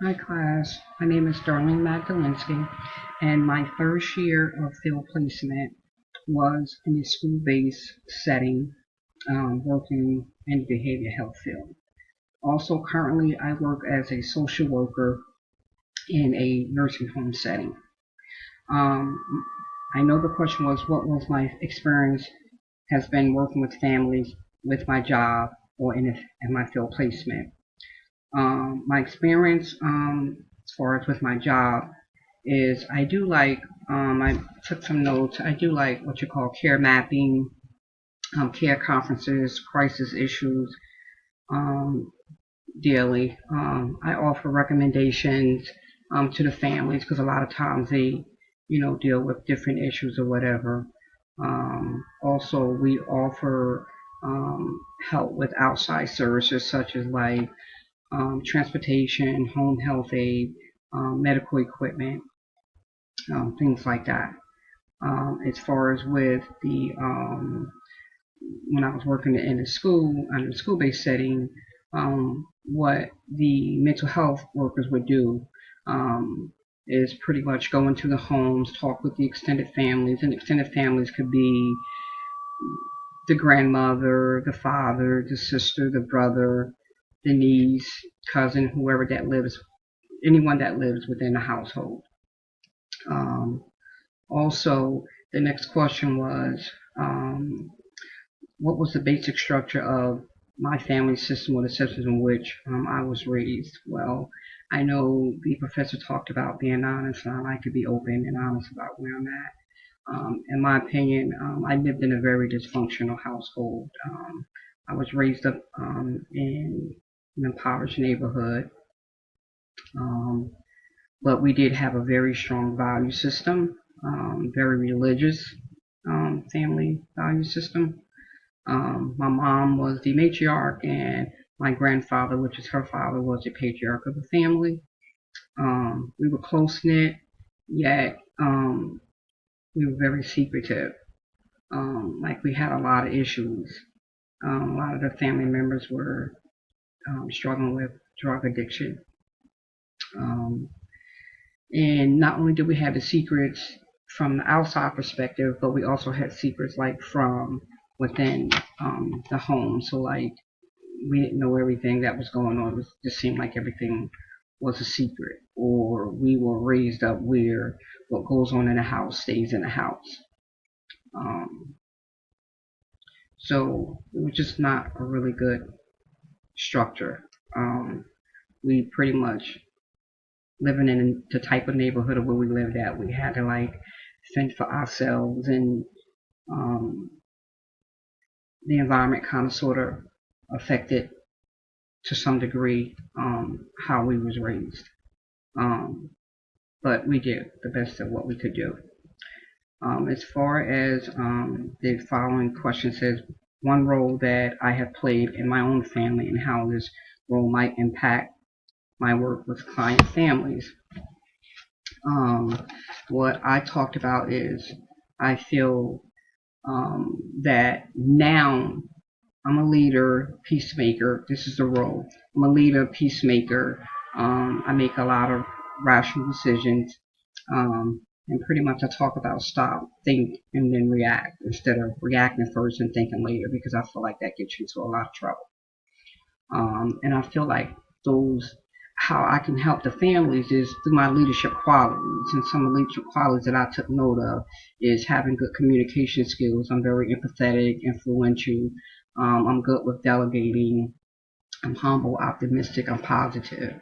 Hi class, my name is Darlene Magdalinski, and my first year of field placement was in a school-based setting, working in the behavior health field. Also, currently I work as a social worker in a nursing home setting. Um, I know the question was what was my experience has been working with families with my job or in my field placement. My experience as far as with my job is I do like, I took some notes. I do like what you call care mapping, care conferences, crisis issues um, daily. I offer recommendations to the families because a lot of times they, deal with different issues or whatever. Also, we offer help with outside services such as like transportation, home health aid, medical equipment, things like that. As far as with the when I was working in a school, in a school-based setting, what the mental health workers would do is pretty much go into the homes, talk with the extended families, and extended families could be the grandmother, the father, the sister, the brother, the niece, cousin, whoever that lives, anyone that lives within the household. Um, Also, the next question was, what was the basic structure of my family system or the system in which I was raised? Well, I know the professor talked about being honest, and I like to be open and honest about where I'm at. In my opinion, I lived in a very dysfunctional household. I was raised up in an impoverished neighborhood, um, but we did have a very strong value system, very religious family value system. My mom was the matriarch, and my grandfather, which is her father, was the patriarch of the family. We were close knit, yet we were very secretive. Like we had a lot of issues. A lot of the family members were struggling with drug addiction. Um, and not only did we have the secrets from the outside perspective, but we also had secrets like from within the home. So like we didn't know everything that was going on. It was, just seemed like everything was a secret, or we were raised up where what goes on in the house stays in the house. Um, so it was just not a really good structure. We pretty much living in the type of neighborhood of where we lived at. We had to like fend for ourselves, and um, the environment kind of sort of affected to some degree how we was raised. Um, but we did the best of what we could do. As far as the following question says, one role that I have played in my own family and how this role might impact my work with client families. Um, what I talked about is I feel that now I'm a leader, peacemaker. This is the role. I'm a leader, peacemaker. I make a lot of rational decisions. And pretty much I talk about stop, think, and then react instead of reacting first and thinking later because I feel like that gets you into a lot of trouble. And I feel like those how I can help the families is through my leadership qualities. And some of the leadership qualities that I took note of is having good communication skills. I'm very empathetic, influential. I'm good with delegating. I'm humble, optimistic. I'm positive.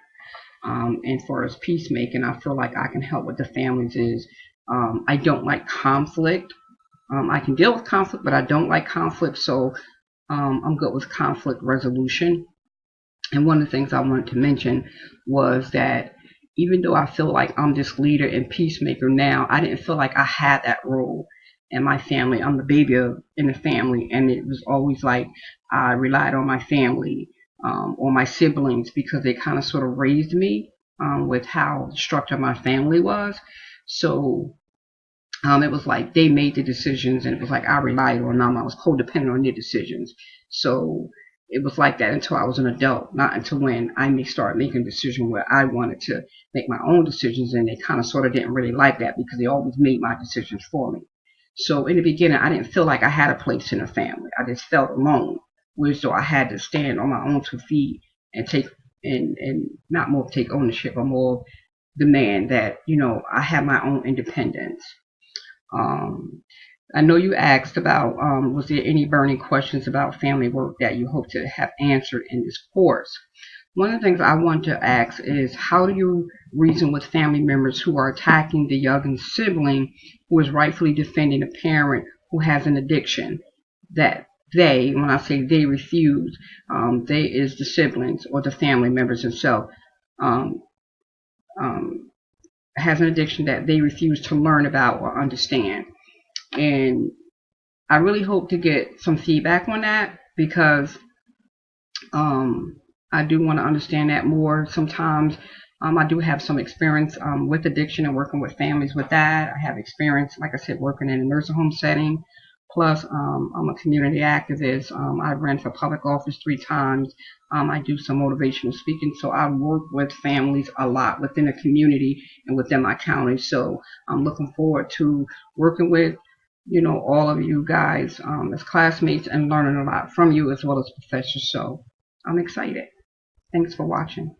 And for as peacemaking, I feel like I can help with the families is I don't like conflict. I can deal with conflict, but I don't like conflict. So I'm good with conflict resolution. And one of the things I wanted to mention was that even though I feel like I'm this leader and peacemaker now, I didn't feel like I had that role in my family. I'm the baby in the family, and it was always like I relied on my family or my siblings because they kind of sort of raised me with how the structure of my family was. So it was like they made the decisions, and it was like I relied on them. I was codependent on their decisions. So it was like that until I was an adult, not until when I may start making a decision where I wanted to make my own decisions, and they kind of sort of didn't really like that because they always made my decisions for me. So in the beginning, I didn't feel like I had a place in the family. I just felt alone, which so I had to stand on my own 2 feet and take and not more take ownership, but more demand that I have my own independence. Um, I know you asked about was there any burning questions about family work that you hope to have answered in this course. One of the things I want to ask is how do you reason with family members who are attacking the young sibling who is rightfully defending a parent who has an addiction that they, when I say they, refuse, they is the siblings or the family members themselves, um, um, has an addiction that they refuse to learn about or understand. And I really hope to get some feedback on that because um, I do want to understand that more. Sometimes I do have some experience with addiction and working with families with that. I have experience, like I said, working in a nursing home setting. Plus, I'm a community activist. I ran for public office 3 times. I do some motivational speaking. So I work with families a lot within the community and within my county. So I'm looking forward to working with all of you guys as classmates and learning a lot from you as well as professors. So I'm excited. Thanks for watching.